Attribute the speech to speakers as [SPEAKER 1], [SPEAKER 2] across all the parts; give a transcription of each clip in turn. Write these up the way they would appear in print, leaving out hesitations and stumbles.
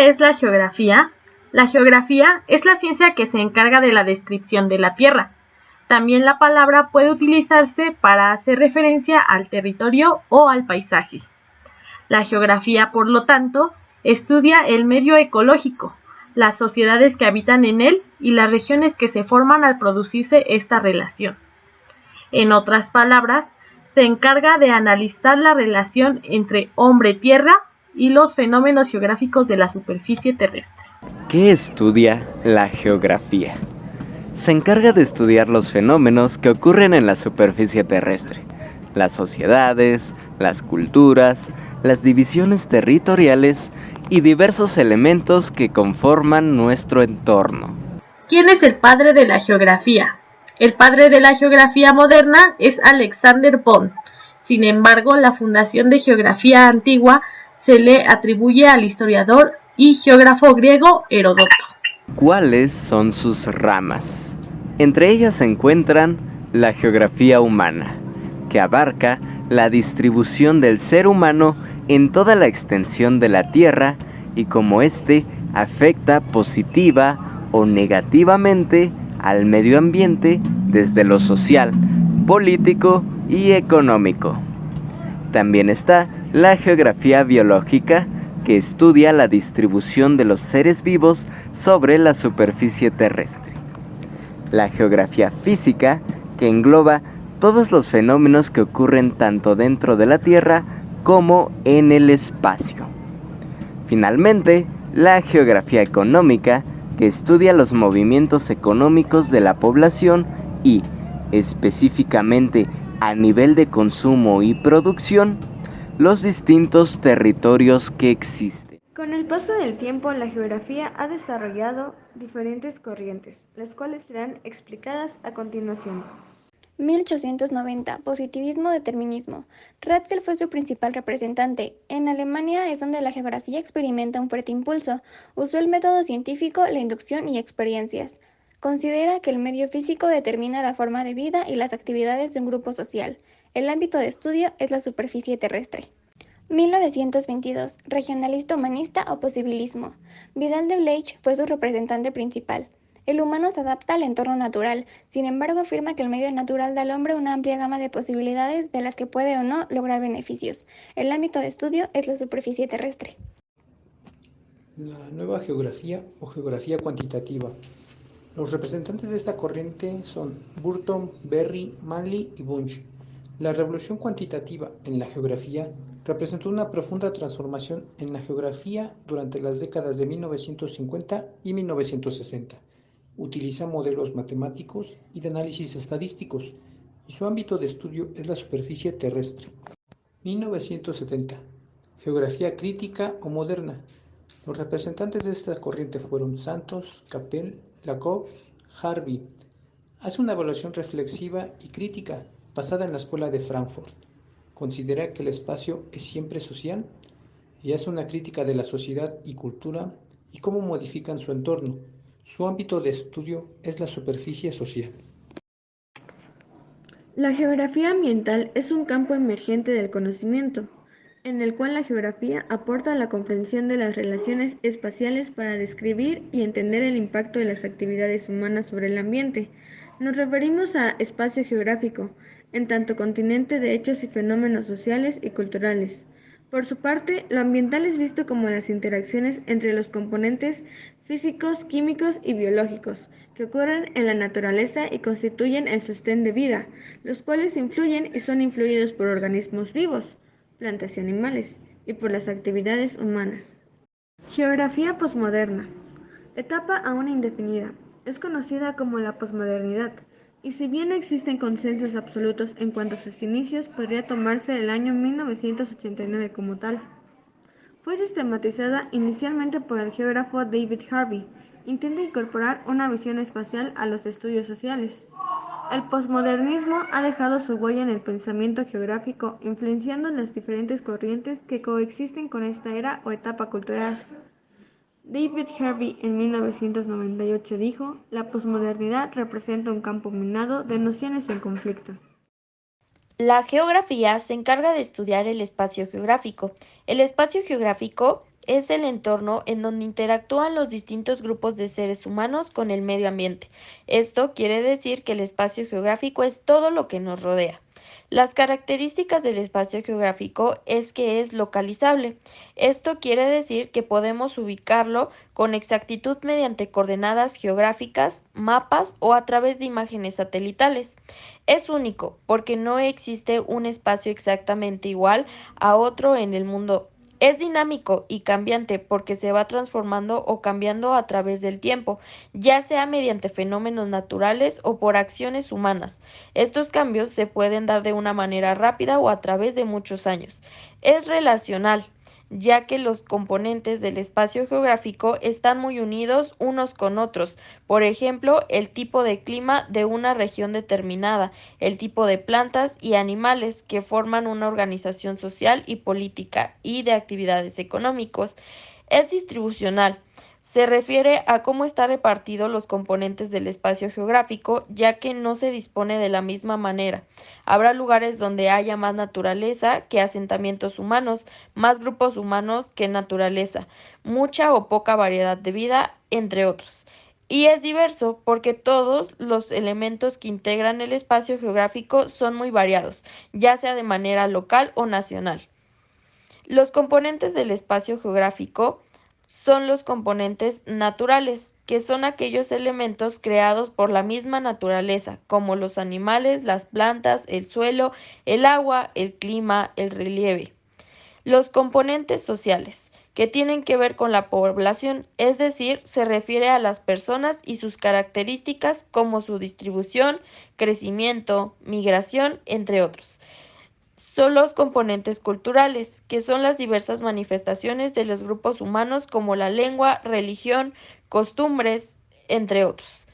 [SPEAKER 1] ¿Qué es la geografía? La geografía es la ciencia que se encarga de la descripción de la Tierra. También la palabra puede utilizarse para hacer referencia al territorio o al paisaje. La geografía, por lo tanto, estudia el medio ecológico, las sociedades que habitan en él y las regiones que se forman al producirse esta relación. En otras palabras, se encarga de analizar la relación entre hombre-tierra y los fenómenos geográficos de la superficie terrestre.
[SPEAKER 2] ¿Qué estudia la geografía? Se encarga de estudiar los fenómenos que ocurren en la superficie terrestre, las sociedades, las culturas, las divisiones territoriales y diversos elementos que conforman nuestro entorno.
[SPEAKER 1] ¿Quién es el padre de la geografía? El padre de la geografía moderna es Alexander Von. Sin embargo, la fundación de geografía antigua se le atribuye al historiador y geógrafo griego Heródoto.
[SPEAKER 2] ¿Cuáles son sus ramas? Entre ellas se encuentran la geografía humana, que abarca la distribución del ser humano en toda la extensión de la Tierra y cómo éste afecta positiva o negativamente al medio ambiente desde lo social, político y económico. También está la geografía biológica, que estudia la distribución de los seres vivos sobre la superficie terrestre. La geografía física, que engloba todos los fenómenos que ocurren tanto dentro de la Tierra como en el espacio. Finalmente, la geografía económica, que estudia los movimientos económicos de la población y, específicamente a nivel de consumo y producción, los distintos territorios que existen.
[SPEAKER 3] Con el paso del tiempo, la geografía ha desarrollado diferentes corrientes, las cuales serán explicadas a continuación.
[SPEAKER 4] 1890. Positivismo-determinismo. Ratzel fue su principal representante. En Alemania es donde la geografía experimenta un fuerte impulso. Usó el método científico, la inducción y experiencias. Considera que el medio físico determina la forma de vida y las actividades de un grupo social. El ámbito de estudio es la superficie terrestre. 1922. Regionalista humanista o posibilismo. Vidal de Blech fue su representante principal. El humano se adapta al entorno natural, sin embargo afirma que el medio natural da al hombre una amplia gama de posibilidades de las que puede o no lograr beneficios. El ámbito de estudio es la superficie terrestre.
[SPEAKER 5] La nueva geografía o geografía cuantitativa. Los representantes de esta corriente son Burton, Berry, Manley y Bunge. La revolución cuantitativa en la geografía representó una profunda transformación en la geografía durante las décadas de 1950 y 1960. Utiliza modelos matemáticos y de análisis estadísticos, y su ámbito de estudio es la superficie terrestre. 1970. Geografía crítica o moderna. Los representantes de esta corriente fueron Santos, Capel, Lakoff, Harvey. Hace una evaluación reflexiva y crítica basada en la escuela de Frankfurt. Considera que el espacio es siempre social y hace una crítica de la sociedad y cultura y cómo modifican su entorno. Su ámbito de estudio es la superficie social.
[SPEAKER 3] La geografía ambiental es un campo emergente del conocimiento, en el cual la geografía aporta a la comprensión de las relaciones espaciales para describir y entender el impacto de las actividades humanas sobre el ambiente. Nos referimos a espacio geográfico, en tanto continente de hechos y fenómenos sociales y culturales. Por su parte, lo ambiental es visto como las interacciones entre los componentes físicos, químicos y biológicos que ocurren en la naturaleza y constituyen el sostén de vida, los cuales influyen y son influidos por organismos vivos, plantas y animales, y por las actividades humanas. Geografía posmoderna. Etapa aún indefinida. Es conocida como la posmodernidad, y si bien no existen consensos absolutos en cuanto a sus inicios, podría tomarse el año 1989 como tal. Fue sistematizada inicialmente por el geógrafo David Harvey. Intenta incorporar una visión espacial a los estudios sociales. El posmodernismo ha dejado su huella en el pensamiento geográfico, influenciando las diferentes corrientes que coexisten con esta era o etapa cultural. David Harvey en 1998 dijo: "La posmodernidad representa un campo minado de nociones en conflicto".
[SPEAKER 6] La geografía se encarga de estudiar el espacio geográfico. El espacio geográfico es el entorno en donde interactúan los distintos grupos de seres humanos con el medio ambiente. Esto quiere decir que el espacio geográfico es todo lo que nos rodea. Las características del espacio geográfico es que es localizable. Esto quiere decir que podemos ubicarlo con exactitud mediante coordenadas geográficas, mapas o a través de imágenes satelitales. Es único porque no existe un espacio exactamente igual a otro en el mundo. Es dinámico y cambiante porque se va transformando o cambiando a través del tiempo, ya sea mediante fenómenos naturales o por acciones humanas. Estos cambios se pueden dar de una manera rápida o a través de muchos años. Es relacional, ya que los componentes del espacio geográfico están muy unidos unos con otros. Por ejemplo, el tipo de clima de una región determinada, el tipo de plantas y animales que forman una organización social y política y de actividades económicos. Es distribucional. Se refiere a cómo están repartidos los componentes del espacio geográfico, ya que no se dispone de la misma manera. Habrá lugares donde haya más naturaleza que asentamientos humanos, más grupos humanos que naturaleza, mucha o poca variedad de vida, entre otros. Y es diverso porque todos los elementos que integran el espacio geográfico son muy variados, ya sea de manera local o nacional. Los componentes del espacio geográfico son los componentes naturales, que son aquellos elementos creados por la misma naturaleza, como los animales, las plantas, el suelo, el agua, el clima, el relieve. Los componentes sociales, que tienen que ver con la población, es decir, se refiere a las personas y sus características como su distribución, crecimiento, migración, entre otros. Son los componentes culturales, que son las diversas manifestaciones de los grupos humanos como la lengua, religión, costumbres, entre otros.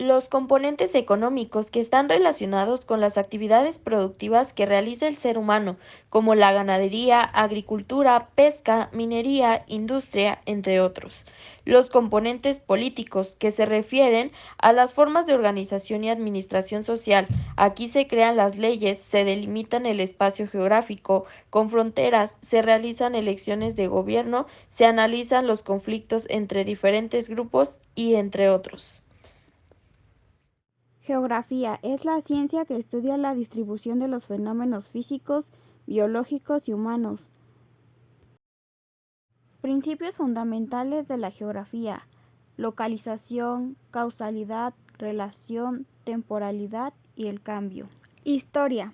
[SPEAKER 6] Los componentes económicos que están relacionados con las actividades productivas que realiza el ser humano, como la ganadería, agricultura, pesca, minería, industria, entre otros. Los componentes políticos que se refieren a las formas de organización y administración social. Aquí se crean las leyes, se delimitan el espacio geográfico, con fronteras, se realizan elecciones de gobierno, se analizan los conflictos entre diferentes grupos y entre otros.
[SPEAKER 7] Geografía es la ciencia que estudia la distribución de los fenómenos físicos, biológicos y humanos. Principios fundamentales de la geografía: localización, causalidad, relación, temporalidad y el cambio. Historia: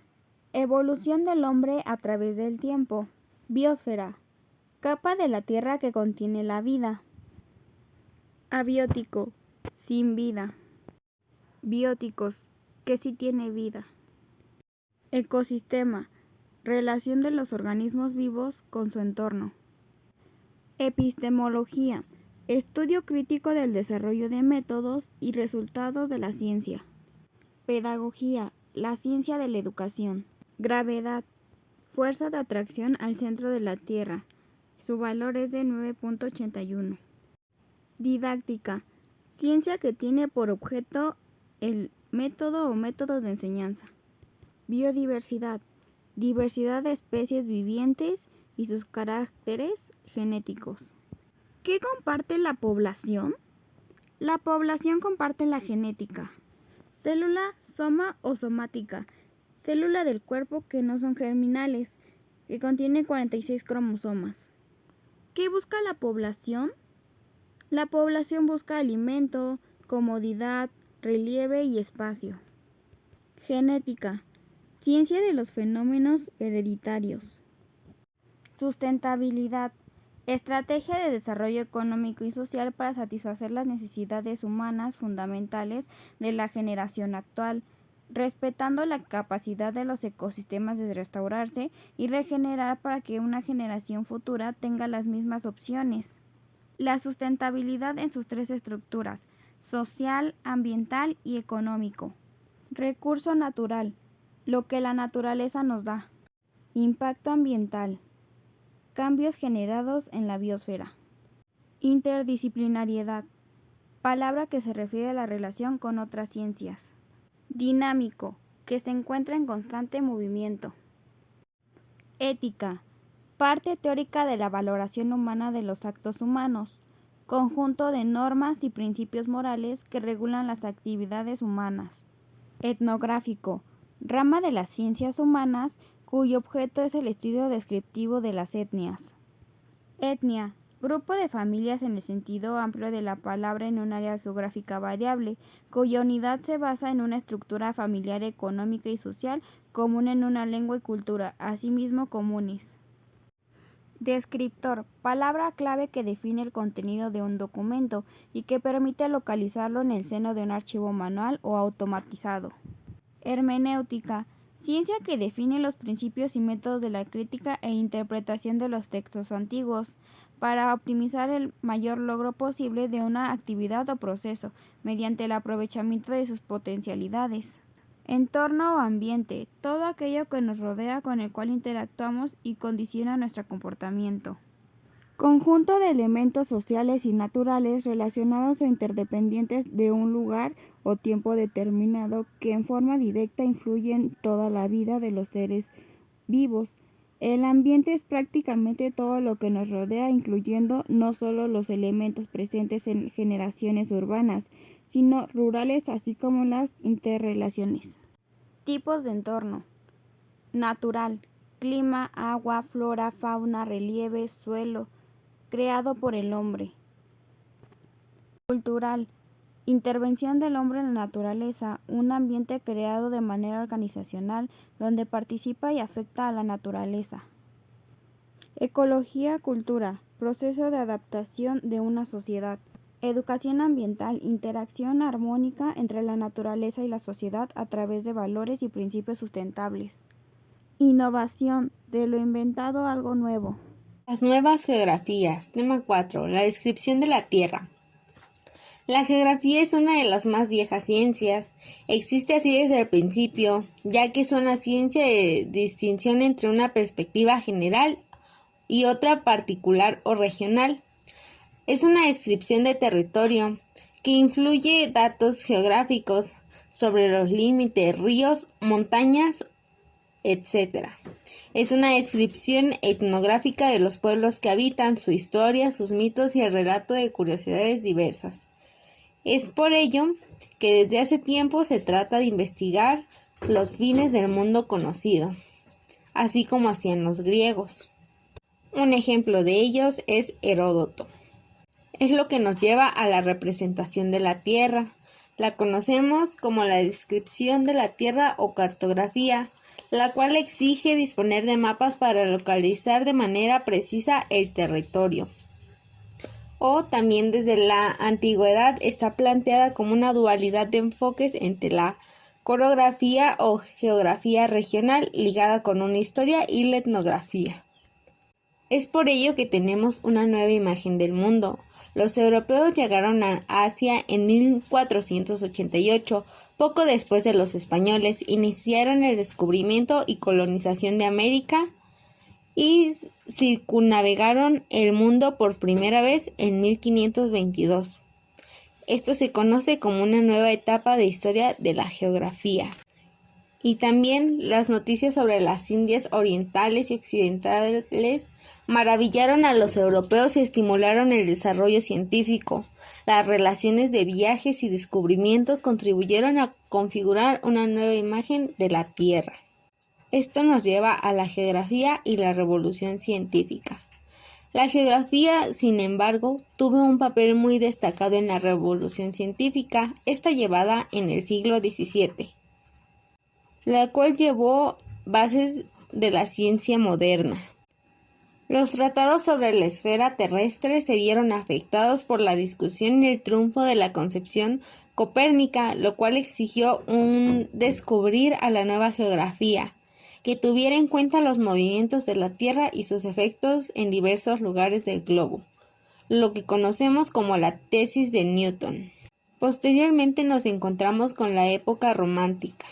[SPEAKER 7] evolución del hombre a través del tiempo. Biosfera: capa de la Tierra que contiene la vida. Abiótico: sin vida. Bióticos: que sí tiene vida. Ecosistema: relación de los organismos vivos con su entorno. Epistemología: estudio crítico del desarrollo de métodos y resultados de la ciencia. Pedagogía: la ciencia de la educación. Gravedad: fuerza de atracción al centro de la Tierra. Su valor es de 9.81. Didáctica: ciencia que tiene por objeto el método o métodos de enseñanza. Biodiversidad: diversidad de especies vivientes y sus caracteres genéticos. ¿Qué comparte la población? La población comparte la genética. Célula, soma o somática: célula del cuerpo que no son germinales, que contiene 46 cromosomas. ¿Qué busca la población? La población busca alimento, comodidad, relieve y espacio. Genética: ciencia de los fenómenos hereditarios. Sustentabilidad: estrategia de desarrollo económico y social para satisfacer las necesidades humanas fundamentales de la generación actual, respetando la capacidad de los ecosistemas de restaurarse y regenerar para que una generación futura tenga las mismas opciones. La sustentabilidad en sus tres estructuras: social, ambiental y económico. Recurso natural: lo que la naturaleza nos da. Impacto ambiental: cambios generados en la biosfera. Interdisciplinariedad: palabra que se refiere a la relación con otras ciencias. Dinámico: que se encuentra en constante movimiento. Ética: Parte teórica de la valoración humana de los actos humanos. Conjunto de normas y principios morales que regulan las actividades humanas. Etnográfico. Rama de las ciencias humanas cuyo objeto es el estudio descriptivo de las etnias. Etnia. Grupo de familias en el sentido amplio de la palabra en un área geográfica variable, cuya unidad se basa en una estructura familiar, económica y social común en una lengua y cultura, asimismo comunes. Descriptor. Palabra clave que define el contenido de un documento y que permite localizarlo en el seno de un archivo manual o automatizado. Hermenéutica. Ciencia que define los principios y métodos de la crítica e interpretación de los textos antiguos, para optimizar el mayor logro posible de una actividad o proceso, mediante el aprovechamiento de sus potencialidades. Entorno o ambiente, todo aquello que nos rodea, con el cual interactuamos y condiciona nuestro comportamiento. Conjunto de elementos sociales y naturales relacionados o interdependientes de un lugar o tiempo determinado que en forma directa influyen toda la vida de los seres vivos. El ambiente es prácticamente todo lo que nos rodea, incluyendo no solo los elementos presentes en generaciones urbanas, sino rurales, así como las interrelaciones. Tipos de entorno. Natural. Clima, agua, flora, fauna, relieve, suelo, creado por el hombre. Cultural. Intervención del hombre en la naturaleza, un ambiente creado de manera organizacional donde participa y afecta a la naturaleza. Ecología, cultura, proceso de adaptación de una sociedad. Educación ambiental, interacción armónica entre la naturaleza y la sociedad a través de valores y principios sustentables. Innovación, de lo inventado algo nuevo.
[SPEAKER 8] Las nuevas geografías. Tema 4. La descripción de la Tierra. La geografía es una de las más viejas ciencias. Existe así desde el principio, ya que es una ciencia de distinción entre una perspectiva general y otra particular o regional. Es una descripción de territorio que incluye datos geográficos sobre los límites, ríos, montañas, etc. Es una descripción etnográfica de los pueblos que habitan, su historia, sus mitos y el relato de curiosidades diversas. Es por ello que desde hace tiempo se trata de investigar los fines del mundo conocido, así como hacían los griegos. Un ejemplo de ellos es Heródoto. Es lo que nos lleva a la representación de la Tierra. La conocemos como la descripción de la Tierra o cartografía, la cual exige disponer de mapas para localizar de manera precisa el territorio. O también desde la antigüedad está planteada como una dualidad de enfoques entre la cartografía o geografía regional ligada con una historia y la etnografía. Es por ello que tenemos una nueva imagen del mundo. Los europeos llegaron a Asia en 1488, poco después de los españoles iniciaron el descubrimiento y colonización de América y circunnavegaron el mundo por primera vez en 1522. Esto se conoce como una nueva etapa de historia de la geografía. Y también las noticias sobre las Indias orientales y occidentales maravillaron a los europeos y estimularon el desarrollo científico. Las relaciones de viajes y descubrimientos contribuyeron a configurar una nueva imagen de la Tierra. Esto nos lleva a la geografía y la revolución científica. La geografía, sin embargo, tuvo un papel muy destacado en la revolución científica, esta llevada en el siglo XVII, la cual llevó bases de la ciencia moderna. Los tratados sobre la esfera terrestre se vieron afectados por la discusión y el triunfo de la concepción copérnica, lo cual exigió un descubrir a la nueva geografía, que tuviera en cuenta los movimientos de la Tierra y sus efectos en diversos lugares del globo, lo que conocemos como la tesis de Newton. Posteriormente nos encontramos con la época romántica,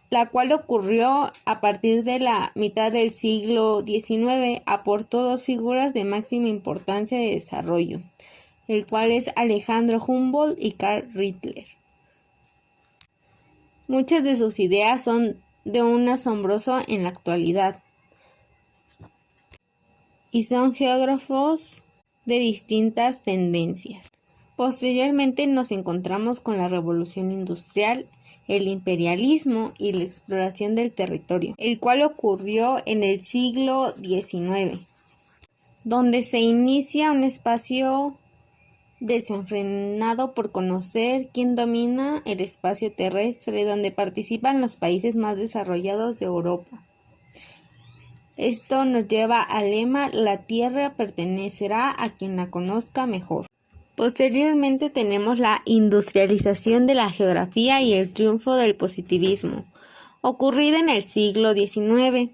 [SPEAKER 8] la cual ocurrió a partir de la mitad del siglo XIX. Aportó dos figuras de máxima importancia de desarrollo, el cual es Alejandro Humboldt y Carl Ritter. Muchas de sus ideas son de un asombroso en la actualidad. y son geógrafos de distintas tendencias. Posteriormente nos encontramos con la Revolución Industrial, el imperialismo y la exploración del territorio, el cual ocurrió en el siglo XIX, donde se inicia un espacio desenfrenado por conocer quién domina el espacio terrestre, donde participan los países más desarrollados de Europa. Esto nos lleva al lema: la tierra pertenecerá a quien la conozca mejor. Posteriormente tenemos la industrialización de la geografía y el triunfo del positivismo, ocurrida en el siglo XIX,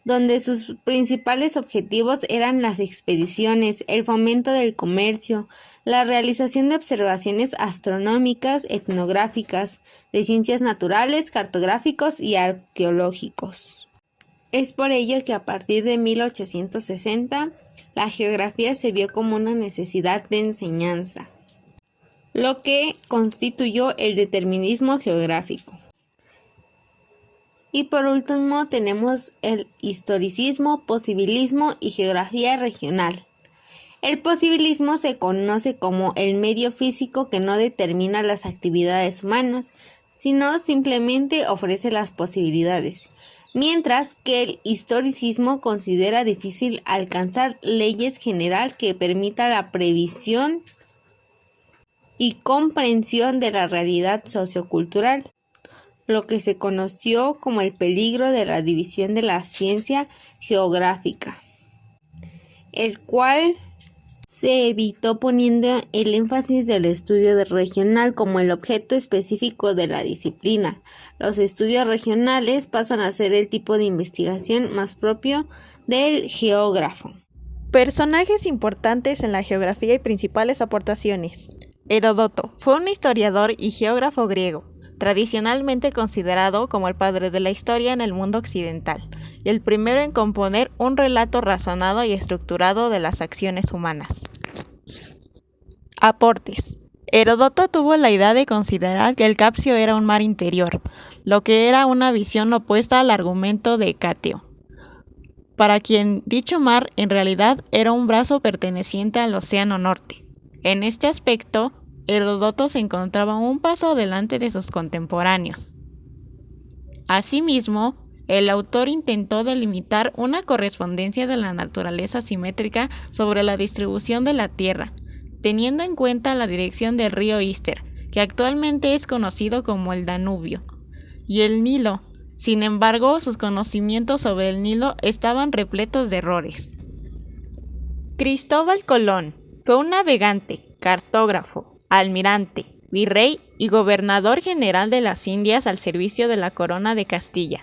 [SPEAKER 8] donde sus principales objetivos eran las expediciones, el fomento del comercio, la realización de observaciones astronómicas, etnográficas, de ciencias naturales, cartográficos y arqueológicos. Es por ello que a partir de 1860, la geografía se vio como una necesidad de enseñanza, lo que constituyó el determinismo geográfico. Y por último tenemos el historicismo, posibilismo y geografía regional. El posibilismo se conoce como el medio físico que no determina las actividades humanas, sino simplemente ofrece las posibilidades, mientras que el historicismo considera difícil alcanzar leyes general que permita la previsión y comprensión de la realidad sociocultural, lo que se conoció como el peligro de la división de la ciencia geográfica, el cual se evitó poniendo el énfasis del estudio regional como el objeto específico de la disciplina. Los estudios regionales pasan a ser el tipo de investigación más propio del geógrafo.
[SPEAKER 1] Personajes importantes en la geografía y principales aportaciones. Heródoto fue un historiador y geógrafo griego, tradicionalmente considerado como el padre de la historia en el mundo occidental, y el primero en componer un relato razonado y estructurado de las acciones humanas. Aportes. Heródoto tuvo la idea de considerar que el Capcio era un mar interior, lo que era una visión opuesta al argumento de Cateo, para quien dicho mar en realidad era un brazo perteneciente al Océano Norte. En este aspecto, Heródoto se encontraba un paso adelante de sus contemporáneos. Asimismo, el autor intentó delimitar una correspondencia de la naturaleza simétrica sobre la distribución de la Tierra, teniendo en cuenta la dirección del río Ister, que actualmente es conocido como el Danubio, y el Nilo. Sin embargo, sus conocimientos sobre el Nilo estaban repletos de errores. Cristóbal Colón fue un navegante, cartógrafo, almirante, virrey y gobernador general de las Indias al servicio de la corona de Castilla,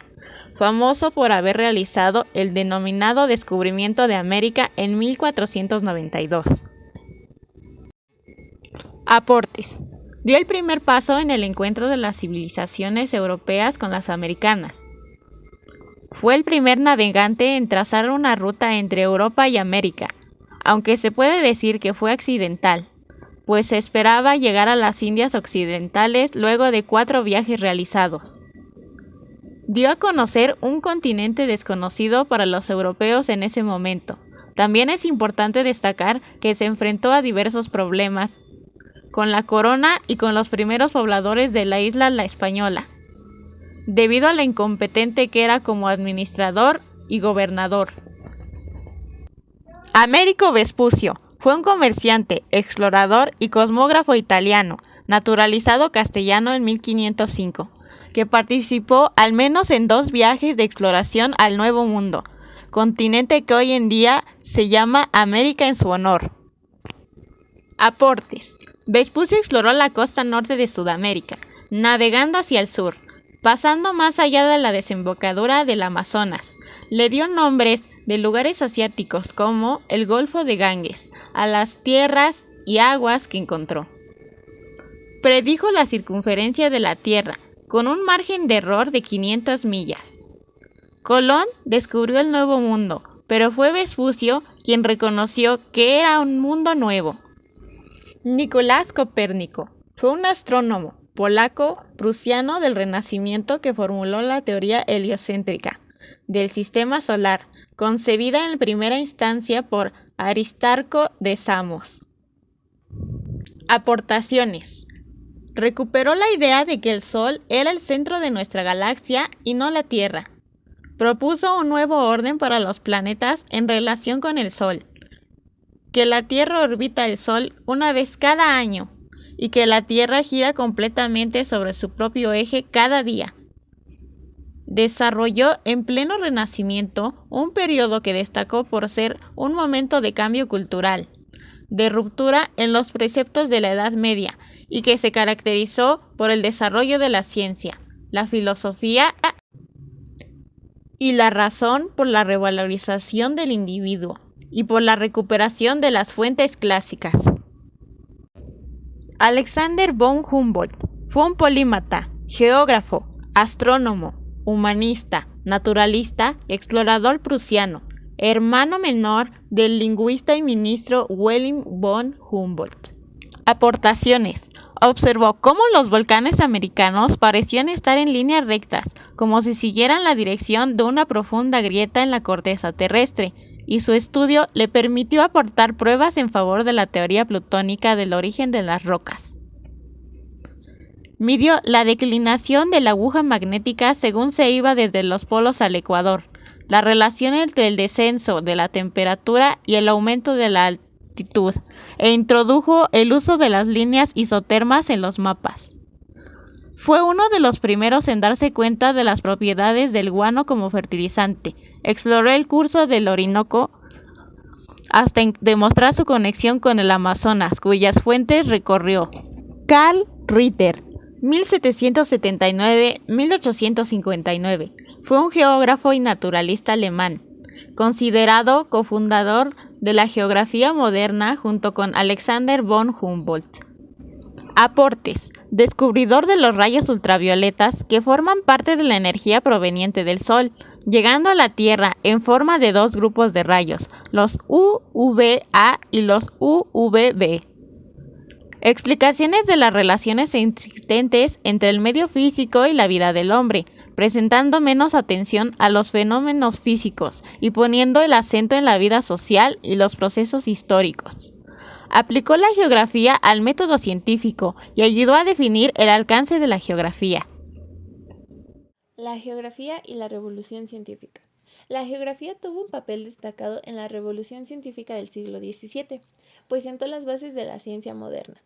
[SPEAKER 1] famoso por haber realizado el denominado descubrimiento de América en 1492. Aportes. Dio el primer paso en el encuentro de las civilizaciones europeas con las americanas. Fue el primer navegante en trazar una ruta entre Europa y América, aunque se puede decir que fue accidental, pues se esperaba llegar a las Indias Occidentales luego de 4 viajes realizados. Dio a conocer un continente desconocido para los europeos en ese momento. También es importante destacar que se enfrentó a diversos problemas con la corona y con los primeros pobladores de la isla La Española, debido a lo incompetente que era como administrador y gobernador. Américo Vespucio fue un comerciante, explorador y cosmógrafo italiano, naturalizado castellano en 1505, que participó al menos en 2 viajes de exploración al Nuevo Mundo, continente que hoy en día se llama América en su honor. Aportes. Vespucio exploró la costa norte de Sudamérica, navegando hacia el sur, pasando más allá de la desembocadura del Amazonas. Le dio nombres de lugares asiáticos como el Golfo de Ganges a las tierras y aguas que encontró. Predijo la circunferencia de la Tierra, con un margen de error de 500 millas. Colón descubrió el Nuevo Mundo, pero fue Vespucio quien reconoció que era un mundo nuevo. Nicolás Copérnico fue un astrónomo polaco-prusiano del Renacimiento que formuló la teoría heliocéntrica, del Sistema Solar, concebida en primera instancia por Aristarco de Samos. Aportaciones. Recuperó la idea de que el Sol era el centro de nuestra galaxia y no la Tierra. Propuso un nuevo orden para los planetas en relación con el Sol, que la Tierra orbita el Sol una vez cada año y que la Tierra gira completamente sobre su propio eje cada día. Desarrolló en pleno Renacimiento un periodo que destacó por ser un momento de cambio cultural, de ruptura en los preceptos de la Edad Media y que se caracterizó por el desarrollo de la ciencia, la filosofía y la razón, por la revalorización del individuo y por la recuperación de las fuentes clásicas. Alexander von Humboldt fue un polímata, geógrafo, astrónomo, humanista, naturalista, explorador prusiano, hermano menor del lingüista y ministro Wilhelm von Humboldt. Aportaciones. Observó cómo los volcanes americanos parecían estar en líneas rectas, como si siguieran la dirección de una profunda grieta en la corteza terrestre, y su estudio le permitió aportar pruebas en favor de la teoría plutónica del origen de las rocas. Midió la declinación de la aguja magnética según se iba desde los polos al ecuador, la relación entre el descenso de la temperatura y el aumento de la altitud, e introdujo el uso de las líneas isotermas en los mapas. Fue uno de los primeros en darse cuenta de las propiedades del guano como fertilizante. Exploró el curso del Orinoco hasta demostrar su conexión con el Amazonas, cuyas fuentes recorrió. Karl Ritter, 1779-1859, fue un geógrafo y naturalista alemán, considerado cofundador de la geografía moderna junto con Alexander von Humboldt. Aportes. Descubridor de los rayos ultravioletas que forman parte de la energía proveniente del Sol, llegando a la Tierra en forma de dos grupos de rayos, los UVA y los UVB. Explicaciones de las relaciones existentes entre el medio físico y la vida del hombre, presentando menos atención a los fenómenos físicos y poniendo el acento en la vida social y los procesos históricos. Aplicó la geografía al método científico y ayudó a definir el alcance de la geografía.
[SPEAKER 3] La geografía y la revolución científica. La geografía tuvo un papel destacado en la revolución científica del siglo XVII, pues sentó las bases de la ciencia moderna.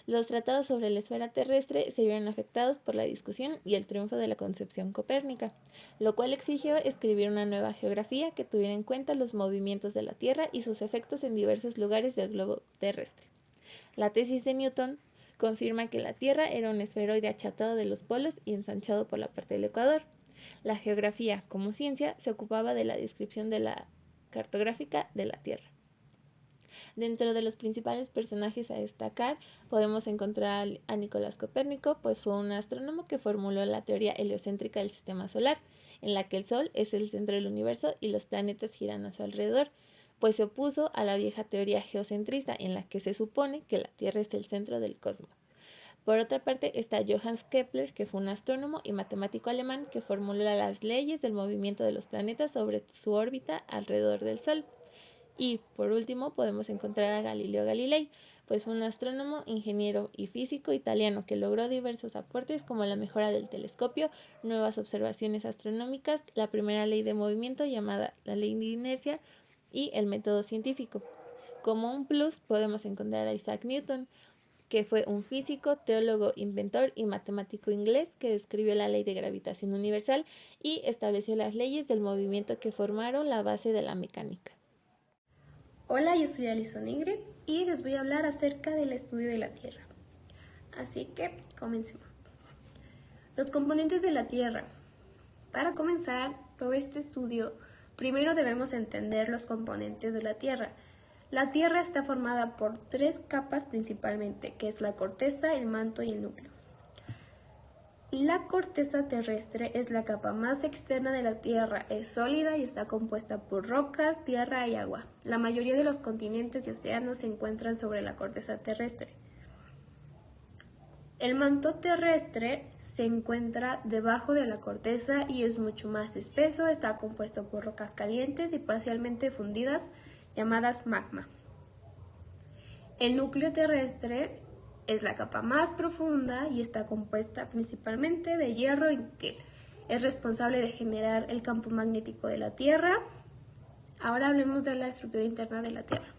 [SPEAKER 3] Los tratados sobre la esfera terrestre se vieron afectados por la discusión y el triunfo de la concepción copérnica, lo cual exigió escribir una nueva geografía que tuviera en cuenta los movimientos de la Tierra y sus efectos en diversos lugares del globo terrestre. La tesis de Newton confirma que la Tierra era un esferoide achatado de los polos y ensanchado por la parte del ecuador. La geografía, como ciencia, se ocupaba de la descripción de la cartográfica de la Tierra. Dentro de los principales personajes a destacar, podemos encontrar a Nicolás Copérnico, pues fue un astrónomo que formuló la teoría heliocéntrica del sistema solar, en la que el Sol es el centro del universo y los planetas giran a su alrededor, pues se opuso a la vieja teoría geocentrista, en la que se supone que la Tierra es el centro del cosmos. Por otra parte está Johannes Kepler, que fue un astrónomo y matemático alemán que formuló las leyes del movimiento de los planetas sobre su órbita alrededor del Sol. Y, por último, podemos encontrar a Galileo Galilei, pues fue un astrónomo, ingeniero y físico italiano que logró diversos aportes como la mejora del telescopio, nuevas observaciones astronómicas, la primera ley de movimiento llamada la ley de inercia y el método científico. Como un plus podemos encontrar a Isaac Newton, que fue un físico, teólogo, inventor y matemático inglés que describió la ley de gravitación universal y estableció las leyes del movimiento que formaron la base de la mecánica.
[SPEAKER 9] Hola, yo soy Alison Ingrid y les voy a hablar acerca del estudio de la Tierra. Así que comencemos. Los componentes de la Tierra. Para comenzar todo este estudio, primero debemos entender los componentes de la Tierra. La Tierra está formada por 3 capas principalmente, que es la corteza, el manto y el núcleo. La corteza terrestre es la capa más externa de la Tierra, es sólida y está compuesta por rocas, tierra y agua. La mayoría de los continentes y océanos se encuentran sobre la corteza terrestre. El manto terrestre se encuentra debajo de la corteza y es mucho más espeso, está compuesto por rocas calientes y parcialmente fundidas llamadas magma. El núcleo terrestre es la capa más profunda y está compuesta principalmente de hierro y níquel. Es responsable de generar el campo magnético de la Tierra. Ahora hablemos de la estructura interna de la Tierra.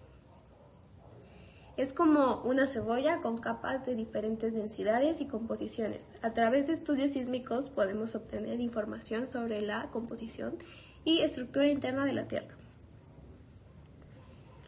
[SPEAKER 9] Es como una cebolla con capas de diferentes densidades y composiciones. A través de estudios sísmicos podemos obtener información sobre la composición y estructura interna de la Tierra.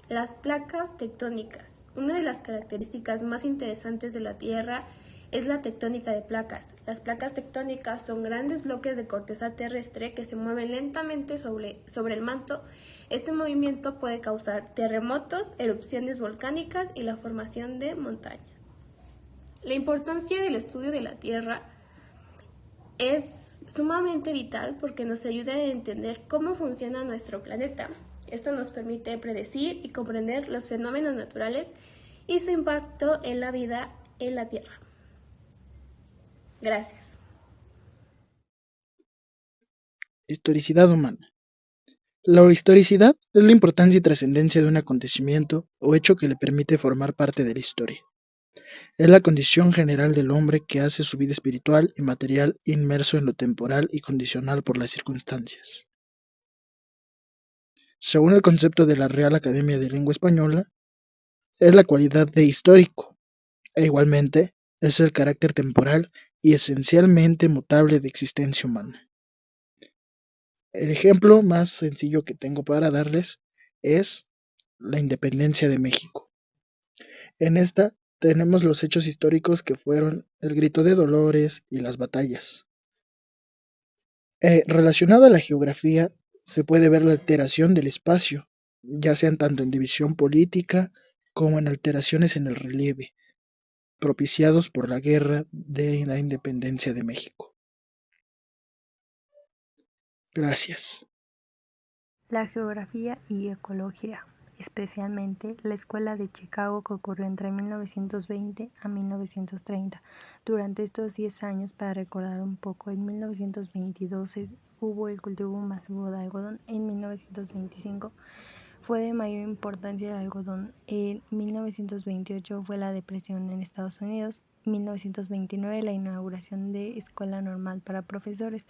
[SPEAKER 9] Las placas tectónicas. Una de las características más interesantes de la Tierra es la tectónica de placas. Las placas tectónicas son grandes bloques de corteza terrestre que se mueven lentamente sobre el manto. Este movimiento puede causar terremotos, erupciones volcánicas y la formación de montañas. La importancia del estudio de la Tierra es sumamente vital porque nos ayuda a entender cómo funciona nuestro planeta. Esto nos permite predecir y comprender los fenómenos naturales y su impacto en la vida en la Tierra. Gracias.
[SPEAKER 10] Historicidad humana. La historicidad es la importancia y trascendencia de un acontecimiento o hecho que le permite formar parte de la historia. Es la condición general del hombre que hace su vida espiritual y material inmerso en lo temporal y condicional por las circunstancias. Según el concepto de la Real Academia de Lengua Española, es la cualidad de histórico, e igualmente es el carácter temporal y esencialmente mutable de existencia humana. El ejemplo más sencillo que tengo para darles es la independencia de México. En esta tenemos los hechos históricos que fueron el Grito de Dolores y las batallas. Relacionado a la geografía, se puede ver la alteración del espacio, ya sean tanto en división política como en alteraciones en el relieve, propiciados por la Guerra de la Independencia de México. Gracias.
[SPEAKER 11] La geografía y ecología, especialmente la Escuela de Chicago, que ocurrió entre 1920 a 1930. Durante estos 10 años, para recordar un poco, en 1922 hubo el cultivo masivo de algodón. En 1925 fue de mayor importancia el algodón. En 1928 fue la depresión en Estados Unidos. En 1929 la inauguración de Escuela Normal para Profesores.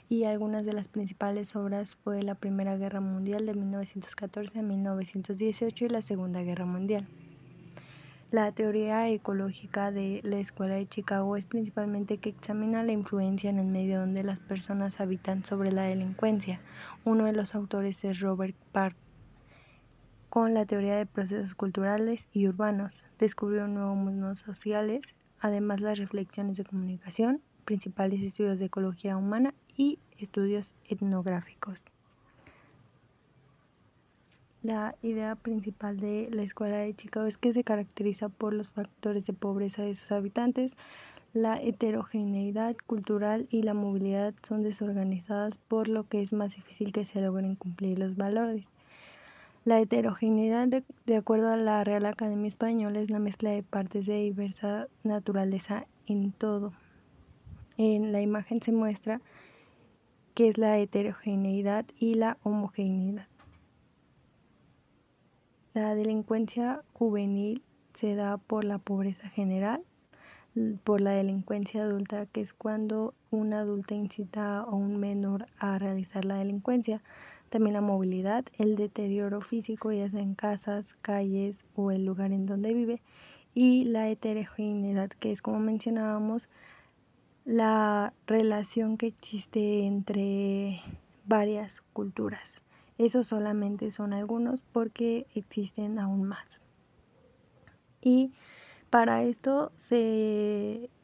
[SPEAKER 11] Y algunas de las principales obras fue la Primera Guerra Mundial de 1914 a 1918 y la Segunda Guerra Mundial. La teoría ecológica de la Escuela de Chicago es principalmente que examina la influencia en el medio donde las personas habitan sobre la delincuencia. Uno de los autores es Robert Park. Con la teoría de procesos culturales y urbanos, descubrió nuevos mundos sociales, además las reflexiones de comunicación, principales estudios de ecología humana y estudios etnográficos. La idea principal de la Escuela de Chicago es que se caracteriza por los factores de pobreza de sus habitantes. La heterogeneidad cultural y la movilidad son desorganizadas, por lo que es más difícil que se logren cumplir los valores. La heterogeneidad, de acuerdo a la Real Academia Española, es la mezcla de partes de diversa naturaleza en todo. En la imagen se muestra qué es la heterogeneidad y la homogeneidad. La delincuencia juvenil se da por la pobreza general, por la delincuencia adulta, que es cuando un adulto incita a un menor a realizar la delincuencia. También la movilidad, el deterioro físico, ya sea en casas, calles o el lugar en donde vive. Y la heterogeneidad, que es, como mencionábamos, la relación que existe entre varias culturas. Esos solamente son algunos porque existen aún más. Y para esto,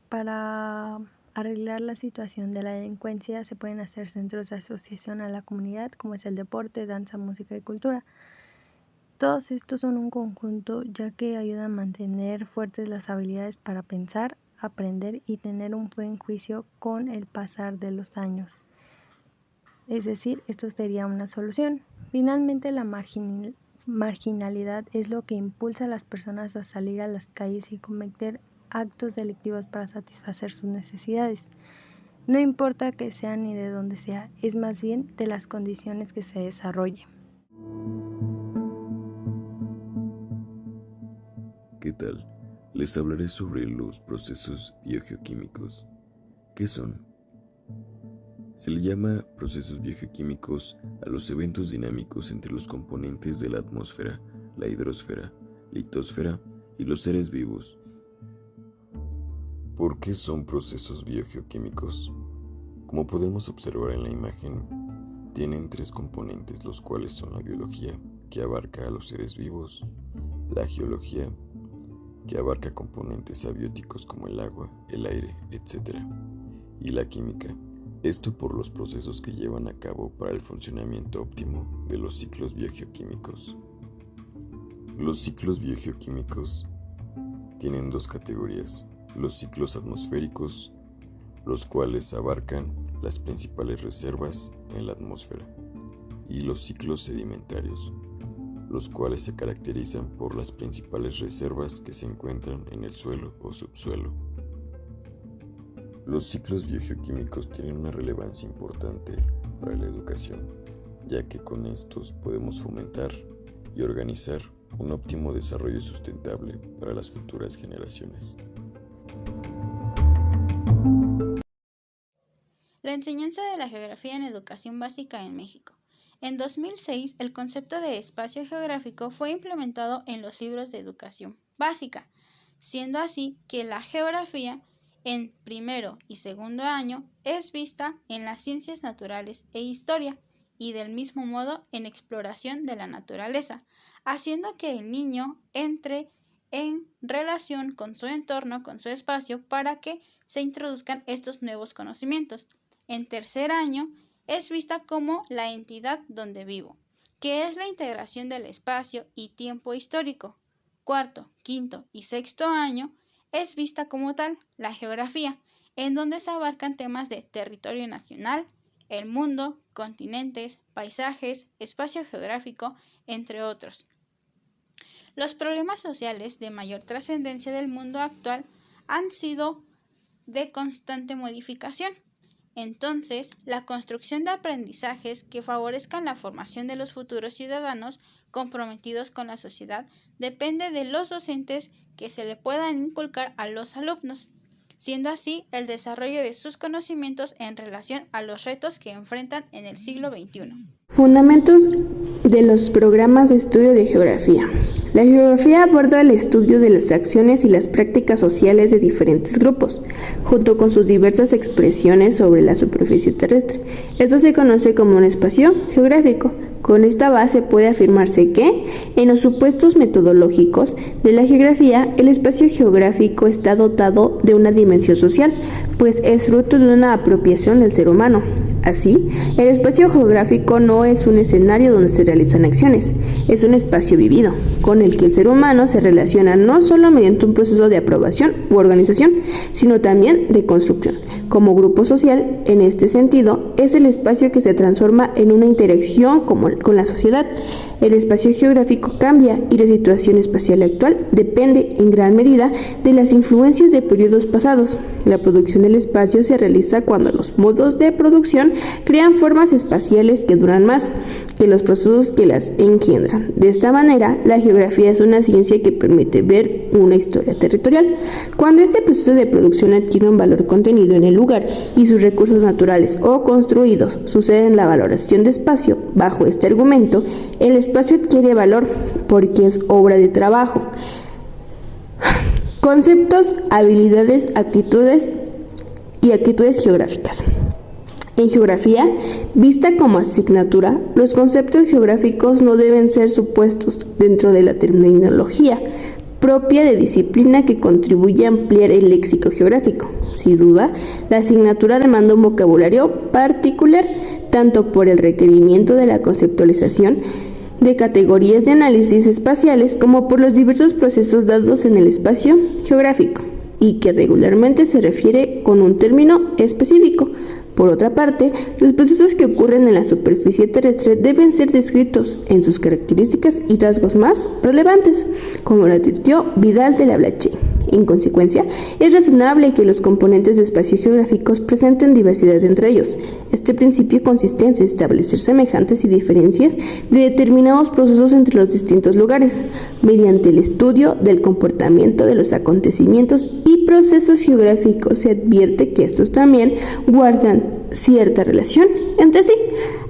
[SPEAKER 11] para arreglar la situación de la delincuencia, se pueden hacer centros de asociación a la comunidad, como es el deporte, danza, música y cultura. Todos estos son un conjunto, ya que ayudan a mantener fuertes las habilidades para pensar, aprender y tener un buen juicio con el pasar de los años. Es decir, esto sería una solución. Finalmente, la marginalidad es lo que impulsa a las personas a salir a las calles y cometer actos delictivos para satisfacer sus necesidades. No importa que sea ni de dónde sea, es más bien de las condiciones que se desarrolle.
[SPEAKER 12] ¿Qué tal? Les hablaré sobre los procesos biogeoquímicos. ¿Qué son? Se le llama procesos biogeoquímicos a los eventos dinámicos entre los componentes de la atmósfera, la hidrosfera, litosfera y los seres vivos. ¿Por qué son procesos biogeoquímicos? Como podemos observar en la imagen, tienen tres componentes, los cuales son la biología, que abarca a los seres vivos, la geología, que abarca componentes abióticos como el agua, el aire, etc., y la química, esto por los procesos que llevan a cabo para el funcionamiento óptimo de los ciclos biogeoquímicos. Los ciclos biogeoquímicos tienen dos categorías: los ciclos atmosféricos, los cuales abarcan las principales reservas en la atmósfera, y los ciclos sedimentarios, los cuales se caracterizan por las principales reservas que se encuentran en el suelo o subsuelo. Los ciclos biogeoquímicos tienen una relevancia importante para la educación, ya que con estos podemos fomentar y organizar un óptimo desarrollo sustentable para las futuras generaciones.
[SPEAKER 13] La enseñanza de la geografía en educación básica en México. En 2006, el concepto de espacio geográfico fue implementado en los libros de educación básica, siendo así que la geografía en primero y segundo año es vista en las ciencias naturales e historia, y del mismo modo en exploración de la naturaleza, haciendo que el niño entre en relación con su entorno, con su espacio, para que se introduzcan estos nuevos conocimientos. En tercer año es vista como la entidad donde vivo, que es la integración del espacio y tiempo histórico. Cuarto, quinto y sexto año es vista como tal la geografía, en donde se abarcan temas de territorio nacional, el mundo, continentes, paisajes, espacio geográfico, entre otros. Los problemas sociales de mayor trascendencia del mundo actual han sido de constante modificación. Entonces, la construcción de aprendizajes que favorezcan la formación de los futuros ciudadanos comprometidos con la sociedad depende de los docentes que se le puedan inculcar a los alumnos, siendo así el desarrollo de sus conocimientos en relación a los retos que enfrentan en el siglo XXI.
[SPEAKER 14] Fundamentos de los programas de estudio de geografía. La geografía aborda el estudio de las acciones y las prácticas sociales de diferentes grupos, junto con sus diversas expresiones sobre la superficie terrestre. Esto se conoce como un espacio geográfico. Con esta base puede afirmarse que, en los supuestos metodológicos de la geografía, el espacio geográfico está dotado de una dimensión social, pues es fruto de una apropiación del ser humano. Así, el espacio geográfico no es un escenario donde se realizan acciones, es un espacio vivido, con el que el ser humano se relaciona no solo mediante un proceso de aprobación u organización, sino también de construcción. Como grupo social, en este sentido, es el espacio que se transforma en una interacción con la sociedad. El espacio geográfico cambia y la situación espacial actual depende en gran medida de las influencias de periodos pasados. La producción del espacio se realiza cuando los modos de producción crean formas espaciales que duran más que los procesos que las engendran. De esta manera, la geografía es una ciencia que permite ver una historia territorial. Cuando este proceso de producción adquiere un valor contenido en el lugar y sus recursos naturales o construidos, sucede en la valoración de espacio. Bajo este argumento, el espacio adquiere valor porque es obra de trabajo. Conceptos, habilidades, actitudes y actitudes geográficas. En geografía, vista como asignatura, los conceptos geográficos no deben ser supuestos dentro de la terminología propia de disciplina que contribuye a ampliar el léxico geográfico. Sin duda, la asignatura demanda un vocabulario particular, tanto por el requerimiento de la conceptualización de categorías de análisis espaciales como por los diversos procesos dados en el espacio geográfico, y que regularmente se refiere con un término específico. Por otra parte, los procesos que ocurren en la superficie terrestre deben ser descritos en sus características y rasgos más relevantes, como lo advirtió Vidal de la Blache. En consecuencia, es razonable que los componentes de espacios geográficos presenten diversidad entre ellos. Este principio consiste en establecer semejanzas y diferencias de determinados procesos entre los distintos lugares, mediante el estudio del comportamiento de los acontecimientos y procesos geográficos. Se advierte que estos también guardan cierta relación entre sí.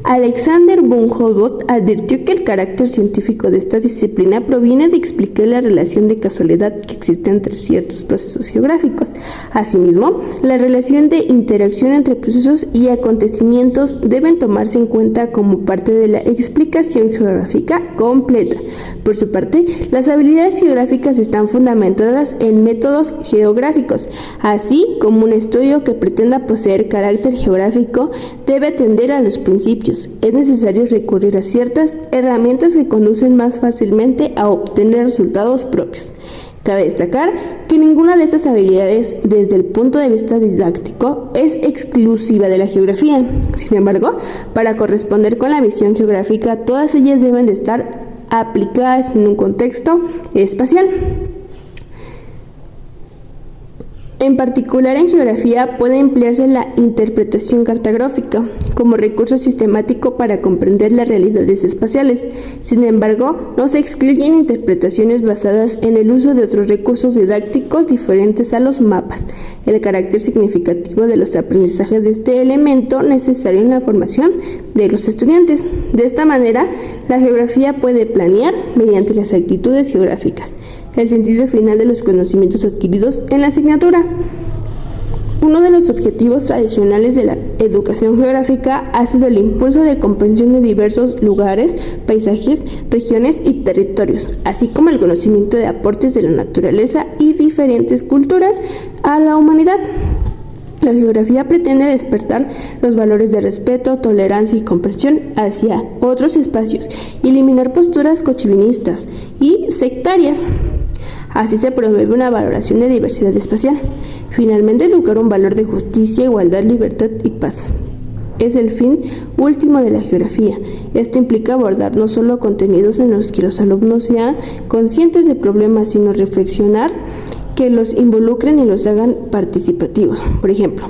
[SPEAKER 14] Alexander von Humboldt advirtió que el carácter científico de esta disciplina proviene de explicar la relación de casualidad que existe entre ciertos procesos geográficos. Asimismo, la relación de interacción entre procesos y acontecimientos deben tomarse en cuenta como parte de la explicación geográfica completa. Por su parte, las habilidades geográficas están fundamentadas en métodos geográficos, así como un estudio que pretenda poseer carácter geográfico debe atender a los principios. Es necesario recurrir a ciertas herramientas que conducen más fácilmente a obtener resultados propios. Cabe destacar que ninguna de estas habilidades, desde el punto de vista didáctico, es exclusiva de la geografía. Sin embargo, para corresponder con la visión geográfica, todas ellas deben de estar aplicadas en un contexto espacial. En particular, en geografía puede emplearse la interpretación cartográfica como recurso sistemático para comprender las realidades espaciales. Sin embargo, no se excluyen interpretaciones basadas en el uso de otros recursos didácticos diferentes a los mapas. El carácter significativo de los aprendizajes de este elemento necesario en la formación de los estudiantes. De esta manera, la geografía puede planear, mediante las actitudes geográficas, el sentido final de los conocimientos adquiridos en la asignatura. Uno de los objetivos tradicionales de la educación geográfica ha sido el impulso de comprensión de diversos lugares, paisajes, regiones y territorios, así como el conocimiento de aportes de la naturaleza y diferentes culturas a la humanidad. La geografía pretende despertar los valores de respeto, tolerancia y comprensión hacia otros espacios y eliminar posturas cochivinistas y sectarias. Así se promueve una valoración de diversidad espacial. Finalmente, educar un valor de justicia, igualdad, libertad y paz es el fin último de la geografía. Esto implica abordar no solo contenidos en los que los alumnos sean conscientes de problemas, sino reflexionar que los involucren y los hagan participativos. Por ejemplo,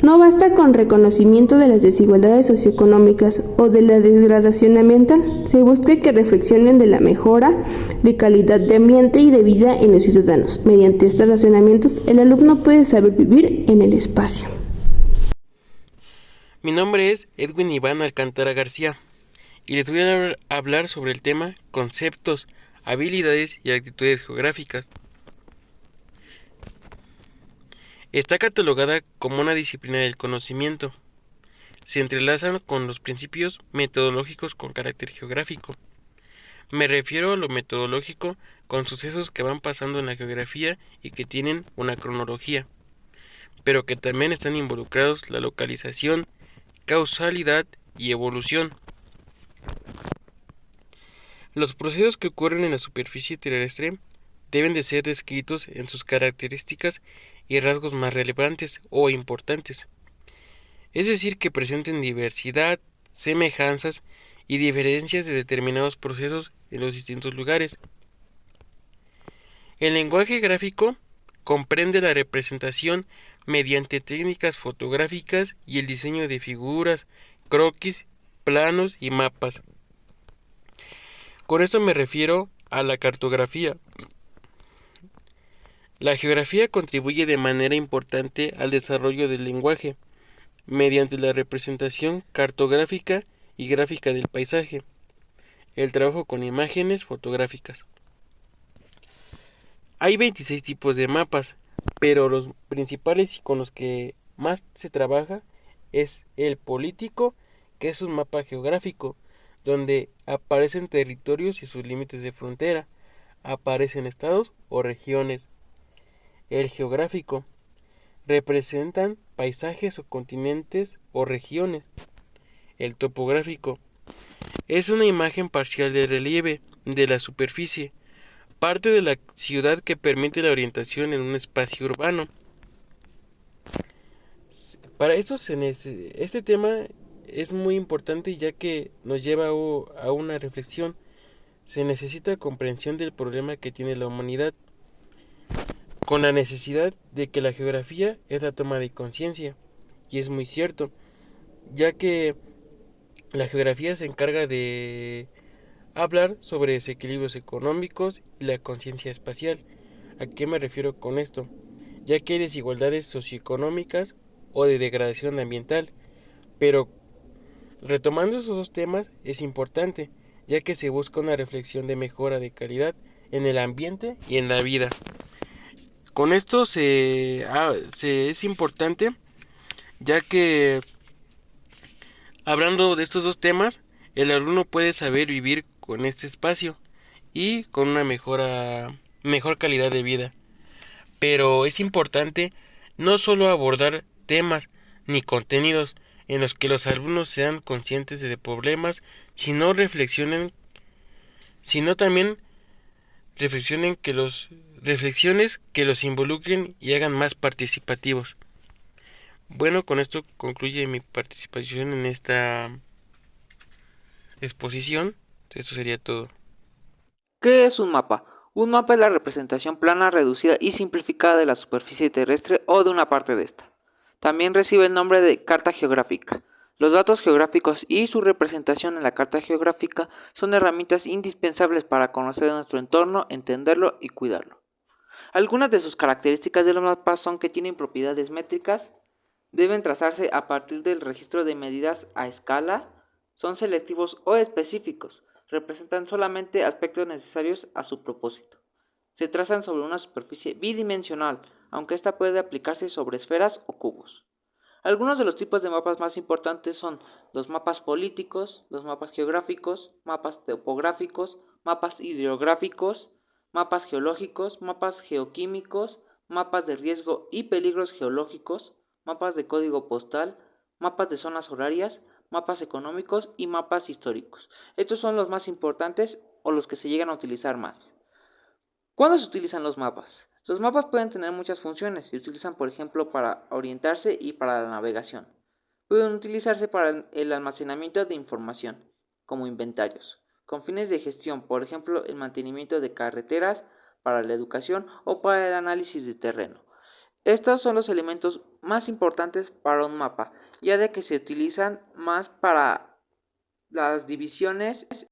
[SPEAKER 14] no basta con reconocimiento de las desigualdades socioeconómicas o de la degradación ambiental. Se busca que reflexionen de la mejora de calidad de ambiente y de vida en los ciudadanos. Mediante estos razonamientos, el alumno puede saber vivir en el espacio.
[SPEAKER 15] Mi nombre es Edwin Iván Alcántara García y les voy a hablar sobre el tema conceptos, habilidades y actitudes geográficas. Está catalogada como una disciplina del conocimiento. Se entrelazan con los principios metodológicos con carácter geográfico. Me refiero a lo metodológico con sucesos que van pasando en la geografía y que tienen una cronología, pero que también están involucrados la localización, causalidad y evolución. Los procesos que ocurren en la superficie terrestre deben de ser descritos en sus características y rasgos más relevantes o importantes, es decir, que presenten diversidad, semejanzas y diferencias de determinados procesos en los distintos lugares. El lenguaje gráfico comprende la representación mediante técnicas fotográficas y el diseño de figuras, croquis, planos y mapas. Con esto me refiero a la cartografía. La geografía contribuye de manera importante al desarrollo del lenguaje, mediante la representación cartográfica y gráfica del paisaje, el trabajo con imágenes fotográficas. Hay 26 tipos de mapas, pero los principales y con los que más se trabaja es el político, que es un mapa geográfico, donde aparecen territorios y sus límites de frontera, aparecen estados o regiones. El geográfico representan paisajes o continentes o regiones. El topográfico es una imagen parcial del relieve de la superficie, parte de la ciudad que permite la orientación en un espacio urbano. Para eso este tema es muy importante, ya que nos lleva a una reflexión. Se necesita comprensión del problema que tiene la humanidad. con la necesidad de que la geografía es la toma de conciencia. Y es muy cierto, ya que la geografía se encarga de hablar sobre desequilibrios económicos y la conciencia espacial. ¿A qué me refiero con esto? Ya que hay desigualdades socioeconómicas o de degradación ambiental, pero retomando esos dos temas es importante, ya que se busca una reflexión de mejora de calidad en el ambiente y en la vida. Con esto es importante, ya que hablando de estos dos temas, el alumno puede saber vivir con este espacio y con una mejor calidad de vida. Pero es importante no solo abordar temas ni contenidos en los que los alumnos sean conscientes de problemas, sino también reflexiones que los involucren y hagan más participativos. Bueno, con esto concluye mi participación en esta exposición. Esto sería todo.
[SPEAKER 16] ¿Qué es un mapa? Un mapa es la representación plana, reducida y simplificada de la superficie terrestre o de una parte de esta. También recibe el nombre de carta geográfica. Los datos geográficos y su representación en la carta geográfica son herramientas indispensables para conocer nuestro entorno, entenderlo y cuidarlo. Algunas de sus características de los mapas son que tienen propiedades métricas, deben trazarse a partir del registro de medidas a escala, son selectivos o específicos, representan solamente aspectos necesarios a su propósito. Se trazan sobre una superficie bidimensional, aunque esta puede aplicarse sobre esferas o cubos. Algunos de los tipos de mapas más importantes son los mapas políticos, los mapas geográficos, mapas topográficos, mapas hidrográficos, mapas geológicos, mapas geoquímicos, mapas de riesgo y peligros geológicos, mapas de código postal, mapas de zonas horarias, mapas económicos y mapas históricos. Estos son los más importantes o los que se llegan a utilizar más. ¿Cuándo se utilizan los mapas? Los mapas pueden tener muchas funciones. Se utilizan, por ejemplo, para orientarse y para la navegación. Pueden utilizarse para el almacenamiento de información, como inventarios, con fines de gestión, por ejemplo, el mantenimiento de carreteras, para la educación o para el análisis de terreno. Estos son los elementos más importantes para un mapa, ya de que se utilizan más para las divisiones